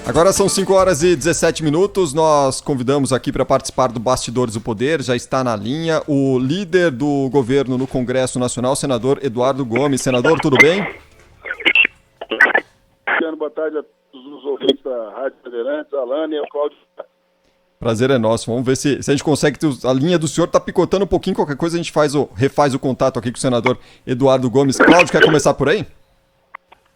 Agora são 5 horas e 17 minutos, nós convidamos aqui para participar do Bastidores do Poder, já está na linha o líder do governo no Congresso Nacional, senador Eduardo Gomes. Senador, tudo bem? Boa tarde a todos os ouvintes da Rádio Bandeirantes, Alane e o Cláudio. Prazer é nosso, vamos ver se a gente consegue, a linha do senhor está picotando um pouquinho, qualquer coisa a gente refaz o contato aqui com o senador Eduardo Gomes. Cláudio, quer começar por aí?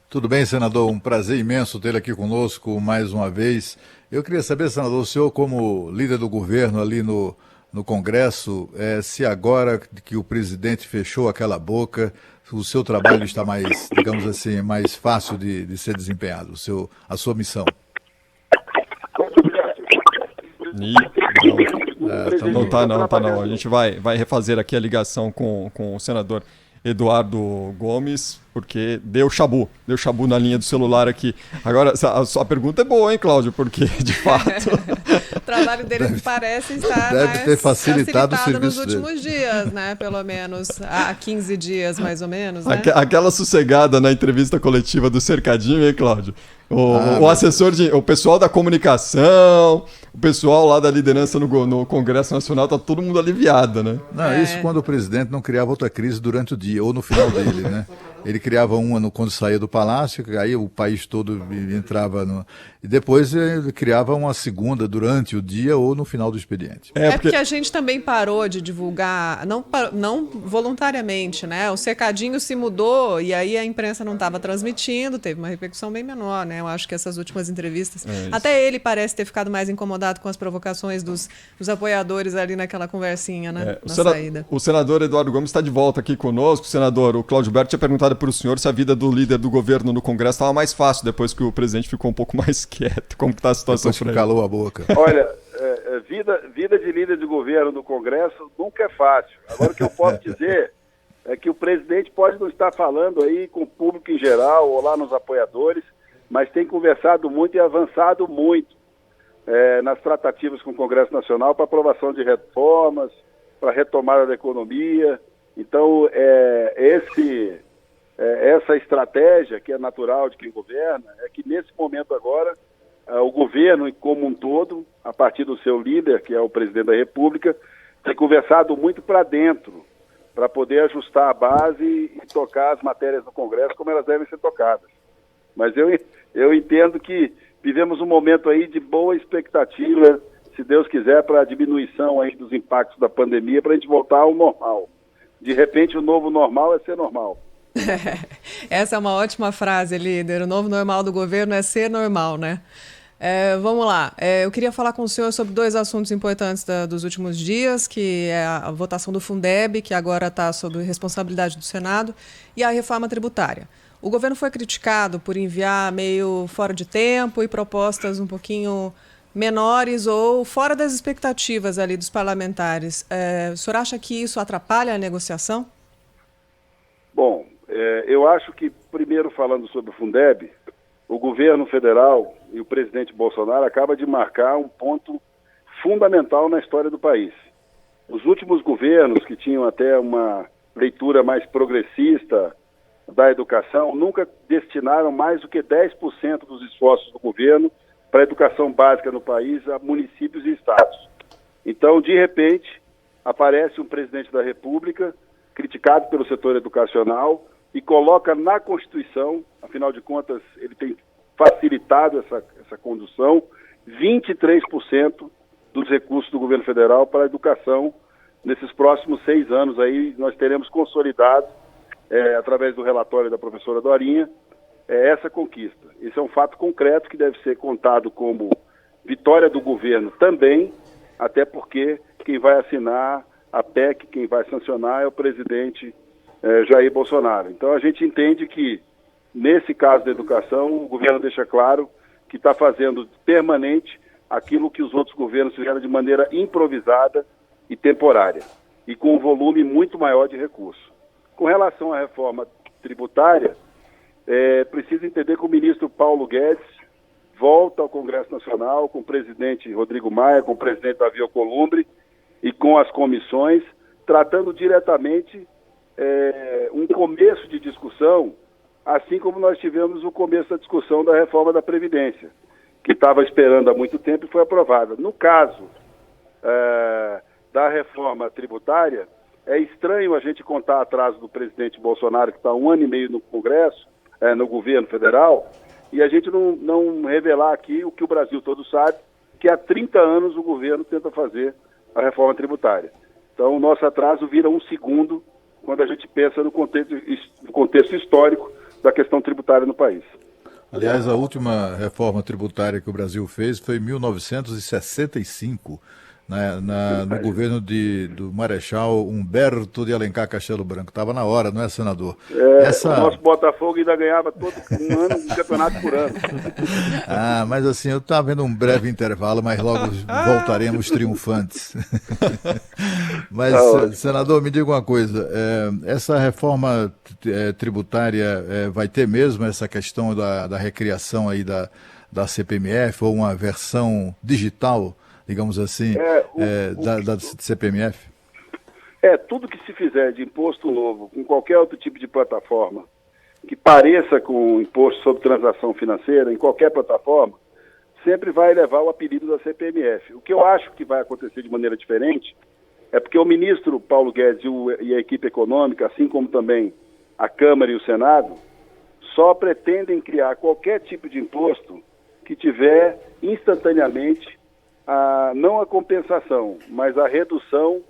Tudo bem, senador? Um prazer imenso tê-lo aqui conosco mais uma vez. Eu queria saber, senador, o senhor como líder do governo ali no Congresso, se agora que o presidente fechou aquela boca, o seu trabalho está mais, digamos assim, mais fácil de ser desempenhado, a sua missão. Não tá não. A gente vai refazer aqui a ligação com o senador Eduardo Gomes, porque deu chabu na linha do celular aqui. Agora, a sua pergunta é boa, hein, Cláudio? Porque, de fato... O trabalho dele parece estar deve ter facilitado o serviço nos últimos dias, né? Pelo menos há 15 dias, mais ou menos, né? Aquela sossegada na entrevista coletiva do Cercadinho, hein, Cláudio? O assessor, o pessoal da comunicação, o pessoal lá da liderança no Congresso Nacional, tá todo mundo aliviado, né? Não, isso quando o presidente não criava outra crise durante o dia, ou no final dele, né? Ele criava uma quando saía do palácio, aí o país todo entrava e depois ele criava uma segunda durante o dia ou no final do expediente. Porque a gente também parou de divulgar, não voluntariamente, né? O Cercadinho se mudou e aí a imprensa não estava transmitindo, teve uma repercussão bem menor, né? Eu acho que essas últimas entrevistas, até ele parece ter ficado mais incomodado com as provocações dos apoiadores ali naquela conversinha, né? Na saída. O senador Eduardo Gomes está de volta aqui conosco. Senador, o Cláudio Berto tinha perguntado para o senhor se a vida do líder do governo no Congresso estava mais fácil depois que o presidente ficou um pouco mais quieto. Como está a situação por aí? Calou a boca. Olha, vida de líder de governo no Congresso nunca é fácil. Agora, o que eu posso dizer é que o presidente pode não estar falando aí com o público em geral ou lá nos apoiadores, mas tem conversado muito e avançado muito nas tratativas com o Congresso Nacional para aprovação de reformas, para retomada da economia. Então, essa estratégia que é natural de quem governa é que nesse momento agora o governo como um todo, a partir do seu líder, que é o presidente da República, tem conversado muito para dentro, para poder ajustar a base e tocar as matérias no Congresso como elas devem ser tocadas. Mas eu entendo que vivemos um momento aí de boa expectativa, se Deus quiser, para a diminuição aí dos impactos da pandemia, para a gente voltar ao normal. De repente, o novo normal é ser normal. Essa é uma ótima frase, líder. O novo normal do governo é ser normal, né? Vamos lá. Eu queria falar com o senhor sobre dois assuntos importantes dos últimos dias, que é a votação do Fundeb, que agora está sob responsabilidade do Senado, e a reforma tributária. O governo foi criticado por enviar meio fora de tempo e propostas um pouquinho menores ou fora das expectativas ali dos parlamentares. O senhor acha que isso atrapalha a negociação? Bom, eu acho que, primeiro falando sobre o Fundeb, o governo federal e o presidente Bolsonaro acabam de marcar um ponto fundamental na história do país. Os últimos governos, que tinham até uma leitura mais progressista da educação, nunca destinaram mais do que 10% dos esforços do governo para a educação básica no país a municípios e estados. Então, de repente, aparece um presidente da República criticado pelo setor educacional e coloca na Constituição, afinal de contas, ele tem facilitado essa condução, 23% dos recursos do governo federal para a educação. Nesses próximos 6 anos aí, nós teremos consolidado, através do relatório da professora Dorinha, essa conquista. Isso é um fato concreto que deve ser contado como vitória do governo também, até porque quem vai assinar a PEC, quem vai sancionar é o presidente Jair Bolsonaro. Então a gente entende que, nesse caso da educação, o governo deixa claro que está fazendo permanente aquilo que os outros governos fizeram de maneira improvisada e temporária, e com um volume muito maior de recursos. Com relação à reforma tributária, precisa entender que o ministro Paulo Guedes volta ao Congresso Nacional com o presidente Rodrigo Maia, com o presidente Davi Alcolumbre e com as comissões, tratando diretamente um começo de discussão, assim como nós tivemos o começo da discussão da reforma da Previdência, que estava esperando há muito tempo e foi aprovada. No caso da reforma tributária, é estranho a gente contar atraso do presidente Bolsonaro, que está há 1 ano e meio no Congresso, no governo federal, e a gente não revelar aqui o que o Brasil todo sabe, que há 30 anos o governo tenta fazer a reforma tributária. Então, o nosso atraso vira um segundo quando a gente pensa no contexto histórico da questão tributária no país. Aliás, a última reforma tributária que o Brasil fez foi em 1965, no governo do Marechal Humberto de Alencar Castelo Branco. Estava na hora, não é, senador? O nosso Botafogo ainda ganhava todo um ano um campeonato por ano. Mas assim, eu estava vendo um breve intervalo, mas logo voltaremos triunfantes. Mas, senador, me diga uma coisa, essa reforma tributária vai ter mesmo essa questão da recriação aí da CPMF, ou uma versão digital, digamos assim, da CPMF? Tudo que se fizer de imposto novo, com qualquer outro tipo de plataforma, que pareça com o imposto sobre transação financeira, em qualquer plataforma, sempre vai levar o apelido da CPMF. O que eu acho que vai acontecer de maneira diferente é porque o ministro Paulo Guedes e a equipe econômica, assim como também a Câmara e o Senado, só pretendem criar qualquer tipo de imposto que tiver instantaneamente não a compensação, mas a redução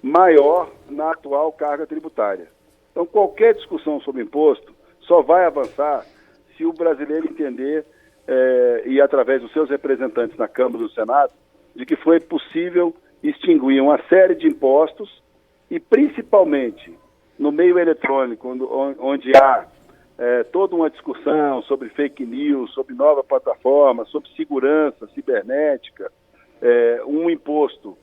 maior na atual carga tributária. Então, qualquer discussão sobre imposto só vai avançar se o brasileiro entender, e através dos seus representantes na Câmara e no Senado, de que foi possível extinguir uma série de impostos e, principalmente, no meio eletrônico, onde há toda uma discussão sobre fake news, sobre nova plataforma, sobre segurança cibernética, um imposto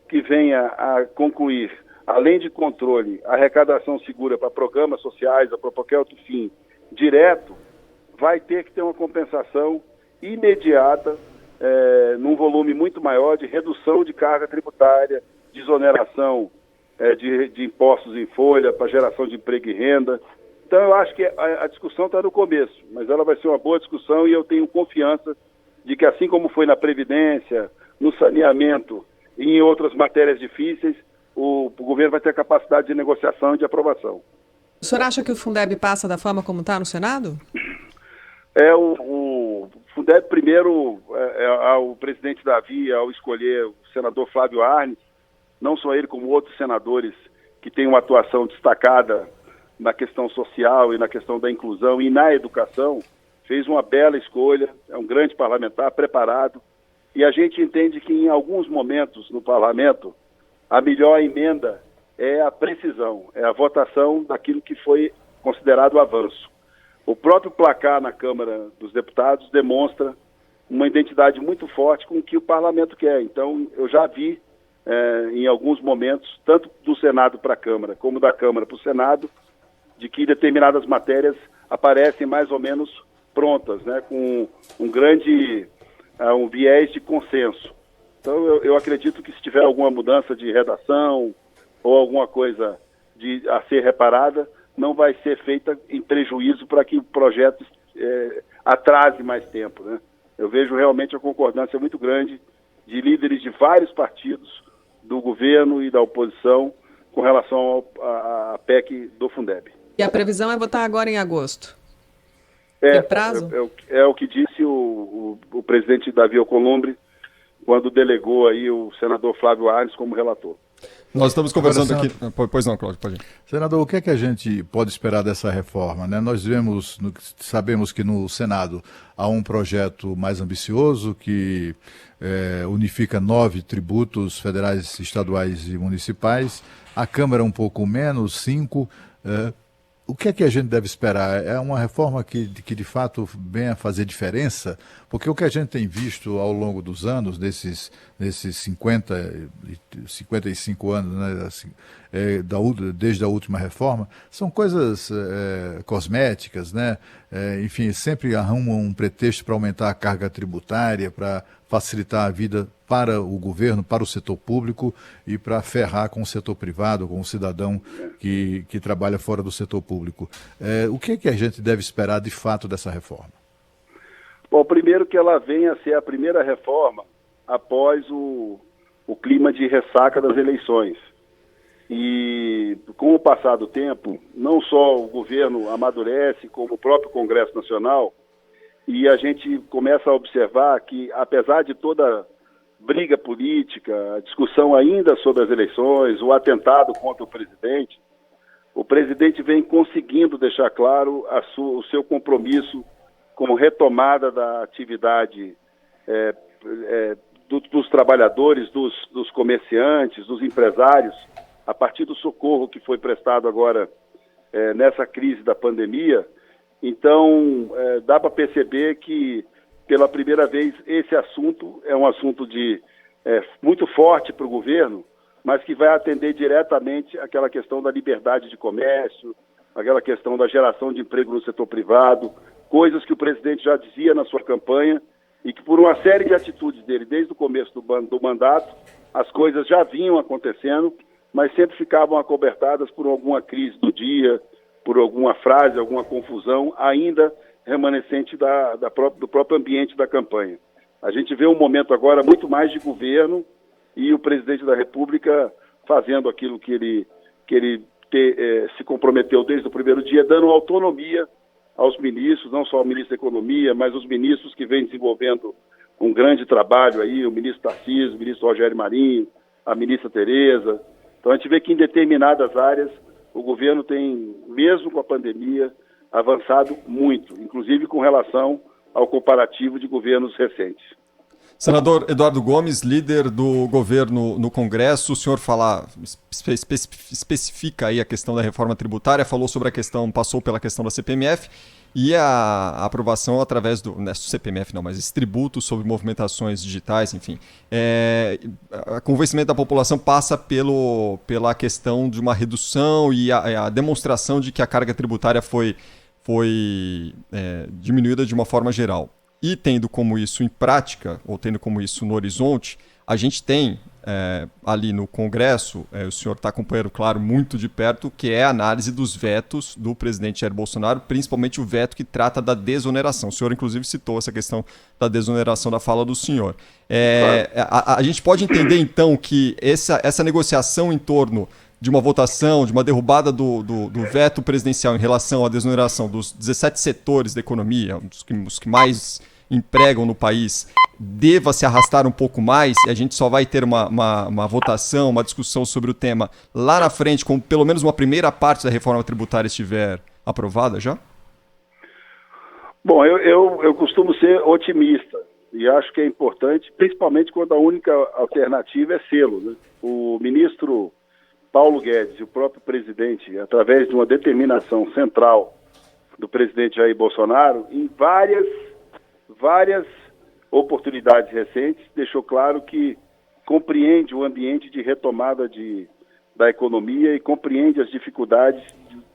que venha a concluir, além de controle, arrecadação segura para programas sociais ou para qualquer outro fim direto, vai ter que ter uma compensação imediata, num volume muito maior de redução de carga tributária, de exoneração de impostos em folha para geração de emprego e renda. Então, eu acho que a discussão está no começo, mas ela vai ser uma boa discussão e eu tenho confiança de que, assim como foi na Previdência, no saneamento e em outras matérias difíceis, o governo vai ter capacidade de negociação e de aprovação. O senhor acha que o Fundeb passa da forma como está no Senado? O Fundeb, primeiro, o presidente Davi, ao escolher o senador Flávio Arnes, não só ele, como outros senadores que têm uma atuação destacada na questão social e na questão da inclusão e na educação, fez uma bela escolha, é um grande parlamentar, preparado, e a gente entende que em alguns momentos no parlamento, a melhor emenda é a precisão, é a votação daquilo que foi considerado avanço. O próprio placar na Câmara dos Deputados demonstra uma identidade muito forte com o que o parlamento quer. Então, eu já vi, em alguns momentos, tanto do Senado para a Câmara, como da Câmara para o Senado, de que determinadas matérias aparecem mais ou menos prontas, né, com um viés de consenso. Então, eu acredito que se tiver alguma mudança de redação ou alguma coisa a ser reparada, não vai ser feita em prejuízo para que o projeto atrase mais tempo, né? Eu vejo realmente a concordância muito grande de líderes de vários partidos, do governo e da oposição, com relação à PEC do Fundeb. E a previsão é votar agora em agosto? Tem prazo? É o que disse o presidente Davi Alcolumbre quando delegou aí o senador Flávio Arnes como relator. Nós estamos conversando aqui... Pois não, Cláudio, pode ir. Senador, o que é que a gente pode esperar dessa reforma, né? Nós sabemos que no Senado há um projeto mais ambicioso que unifica 9 tributos federais, estaduais e municipais. A Câmara um pouco menos, 5. O que é que a gente deve esperar? É uma reforma que de fato venha a fazer diferença? Porque o que a gente tem visto ao longo dos anos, nesses 55 anos, né, assim, desde a última reforma, são coisas cosméticas, né? Enfim, sempre arrumam um pretexto para aumentar a carga tributária, para facilitar a vida para o governo, para o setor público e para ferrar com o setor privado, com o cidadão que trabalha fora do setor público. O que é que a gente deve esperar de fato dessa reforma? Bom, primeiro que ela venha a ser a primeira reforma após o clima de ressaca das eleições. E com o passar do tempo, não só o governo amadurece, como o próprio Congresso Nacional, e a gente começa a observar que, apesar de toda briga política, a discussão ainda sobre as eleições, o atentado contra o presidente vem conseguindo deixar claro o seu compromisso com retomada da atividade dos trabalhadores, dos comerciantes, dos empresários, a partir do socorro que foi prestado agora nessa crise da pandemia. Então, dá para perceber que, pela primeira vez, esse assunto é um assunto muito forte para o governo, mas que vai atender diretamente aquela questão da liberdade de comércio, aquela questão da geração de emprego no setor privado, coisas que o presidente já dizia na sua campanha e que, por uma série de atitudes dele, desde o começo do mandato, as coisas já vinham acontecendo, mas sempre ficavam acobertadas por alguma crise do dia, por alguma frase, alguma confusão, ainda remanescente do próprio ambiente da campanha. A gente vê um momento agora muito mais de governo e o presidente da República fazendo aquilo que ele se comprometeu desde o primeiro dia, dando autonomia aos ministros, não só ao ministro da Economia, mas os ministros que vêm desenvolvendo um grande trabalho aí, o ministro Tarcísio, o ministro Rogério Marinho, a ministra Tereza. Então a gente vê que em determinadas áreas o governo tem, mesmo com a pandemia, avançado muito, inclusive com relação ao comparativo de governos recentes. Senador Eduardo Gomes, líder do governo no Congresso, o senhor especifica aí a questão da reforma tributária, falou sobre a questão, passou pela questão da CPMF e a aprovação através do, não é CPMF não, mas esse tributo sobre movimentações digitais, enfim. O convencimento da população passa pela questão de uma redução e a demonstração de que a carga tributária foi diminuída de uma forma geral. E tendo como isso em prática, ou tendo como isso no horizonte, a gente tem ali no Congresso, o senhor está acompanhando, claro, muito de perto, que é a análise dos vetos do presidente Jair Bolsonaro, principalmente o veto que trata da desoneração. O senhor, inclusive, citou essa questão da desoneração da fala do senhor. A gente pode entender, então, que essa negociação em torno de uma votação, de uma derrubada do veto presidencial em relação à desoneração dos 17 setores da economia, os que mais empregam no país, deva se arrastar um pouco mais, e a gente só vai ter uma votação, uma discussão sobre o tema lá na frente, quando pelo menos uma primeira parte da reforma tributária estiver aprovada já? Bom, eu costumo ser otimista e acho que é importante, principalmente quando a única alternativa é sê-lo, né? O ministro Paulo Guedes e o próprio presidente, através de uma determinação central do presidente Jair Bolsonaro, em várias oportunidades recentes, deixou claro que compreende o ambiente de retomada da economia e compreende as dificuldades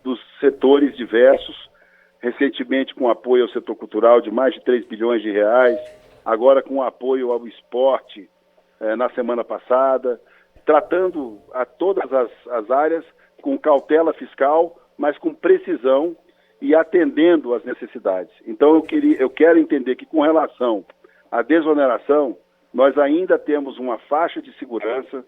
dos setores diversos, recentemente com apoio ao setor cultural de mais de 3 bilhões de reais, agora com apoio ao esporte na semana passada, tratando a todas as áreas com cautela fiscal, mas com precisão e atendendo às necessidades. Então eu quero entender que, com relação à desoneração, nós ainda temos uma faixa de segurança,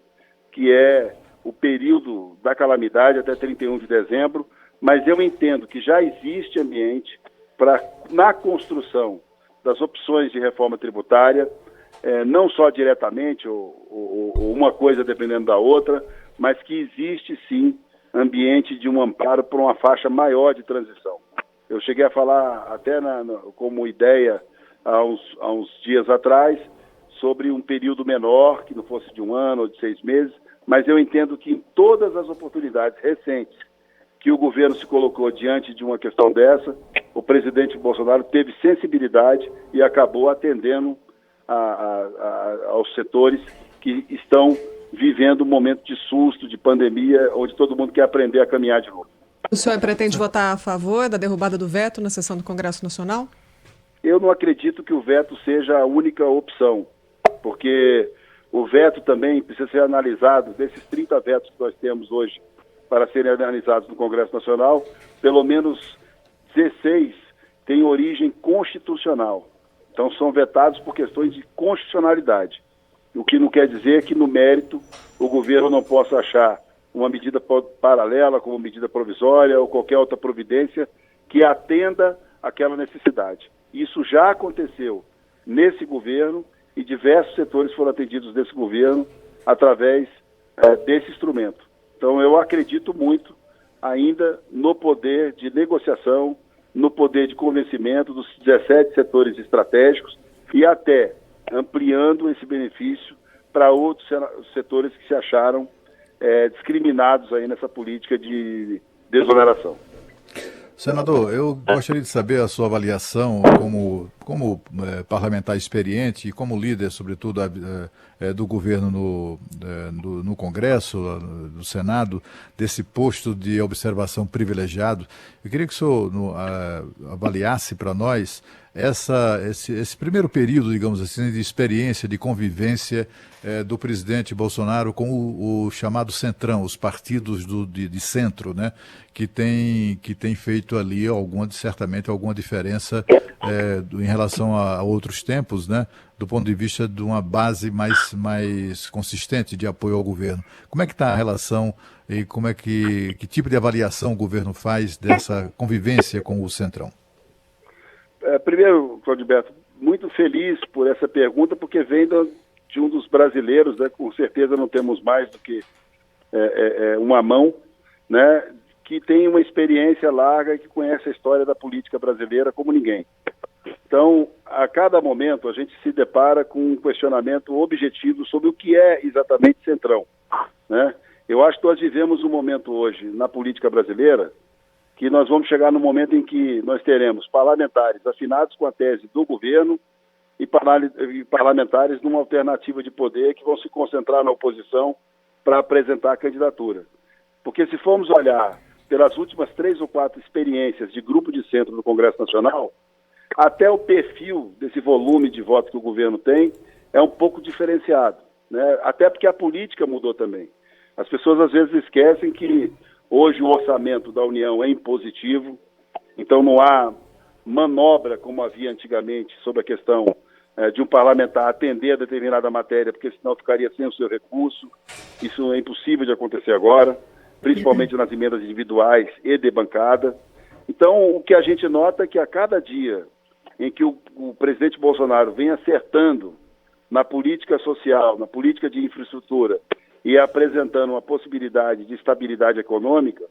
que é o período da calamidade até 31 de dezembro, mas eu entendo que já existe ambiente para, na construção das opções de reforma tributária, não só diretamente, ou uma coisa dependendo da outra, mas que existe sim ambiente de um amparo para uma faixa maior de transição. Eu cheguei a falar até como ideia há uns dias atrás sobre um período menor, que não fosse de 1 ano ou de 6 meses, mas eu entendo que em todas as oportunidades recentes que o governo se colocou diante de uma questão dessa, o presidente Bolsonaro teve sensibilidade e acabou atendendo aos setores que estão vivendo um momento de susto, de pandemia, onde todo mundo quer aprender a caminhar de novo. O senhor pretende votar a favor da derrubada do veto na sessão do Congresso Nacional? Eu não acredito que o veto seja a única opção, porque o veto também precisa ser analisado. Desses 30 vetos que nós temos hoje para serem analisados no Congresso Nacional, pelo menos 16 têm origem constitucional. Então são vetados por questões de constitucionalidade, o que não quer dizer que no mérito o governo não possa achar uma medida paralela, como medida provisória ou qualquer outra providência que atenda àquela necessidade. Isso já aconteceu nesse governo e diversos setores foram atendidos nesse governo através desse instrumento. Então eu acredito muito ainda no poder de negociação, no poder de convencimento dos 17 setores estratégicos e até ampliando esse benefício para outros setores que se acharam discriminados aí nessa política de desoneração. Senador, eu gostaria de saber a sua avaliação como parlamentar experiente e como líder, sobretudo, do governo no Congresso, no Senado, desse posto de observação privilegiado. Eu queria que o senhor avaliasse para nós esse primeiro período, digamos assim, de experiência, de convivência do presidente Bolsonaro com o chamado Centrão, os partidos de centro, né, que tem feito ali certamente alguma diferença em relação a outros tempos, né, do ponto de vista de uma base mais consistente de apoio ao governo. Como é que está a relação e que tipo de avaliação o governo faz dessa convivência com o Centrão? Primeiro, Claudioberto, muito feliz por essa pergunta, porque vem de um dos brasileiros, né, com certeza não temos mais do que uma mão, né, que tem uma experiência larga e que conhece a história da política brasileira como ninguém. Então, a cada momento, a gente se depara com um questionamento objetivo sobre o que é exatamente Centrão, né? Eu acho que nós vivemos um momento hoje na política brasileira que nós vamos chegar no momento em que nós teremos parlamentares afinados com a tese do governo e parlamentares numa alternativa de poder que vão se concentrar na oposição para apresentar a candidatura. Porque se formos olhar pelas últimas 3 ou 4 experiências de grupo de centro no Congresso Nacional, até o perfil desse volume de votos que o governo tem é um pouco diferenciado, né? Até porque a política mudou também. As pessoas às vezes esquecem que hoje o orçamento da União é impositivo, então não há manobra como havia antigamente sobre a questão de um parlamentar atender a determinada matéria, porque senão ficaria sem o seu recurso. Isso é impossível de acontecer agora, principalmente nas emendas individuais e de bancada. Então, o que a gente nota é que a cada dia em que o presidente Bolsonaro vem acertando na política social, na política de infraestrutura e apresentando uma possibilidade de estabilidade econômica,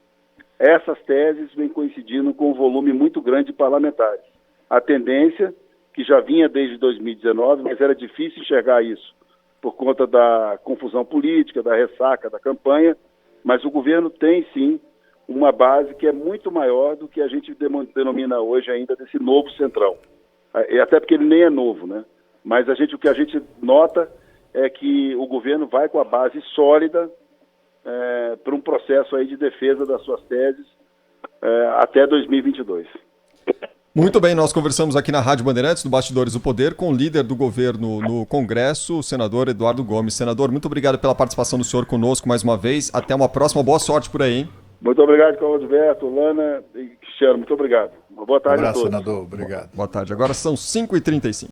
essas teses vêm coincidindo com um volume muito grande de parlamentares. A tendência, que já vinha desde 2019, mas era difícil enxergar isso por conta da confusão política, da ressaca da campanha, mas o governo tem sim uma base que é muito maior do que a gente denomina hoje ainda desse novo Centrão. Até porque ele nem é novo, né? Mas o que a gente nota é que o governo vai com a base sólida para um processo aí de defesa das suas teses até 2022. Muito bem, nós conversamos aqui na Rádio Bandeirantes, no Bastidores do Poder, com o líder do governo no Congresso, o senador Eduardo Gomes. Senador, muito obrigado pela participação do senhor conosco mais uma vez. Até uma próxima, boa sorte por aí, hein? Muito obrigado, Claudioberto, Lana e Cristiano. Muito obrigado. Uma boa tarde a todos. Senador. Obrigado. Boa tarde. Agora são 5h35.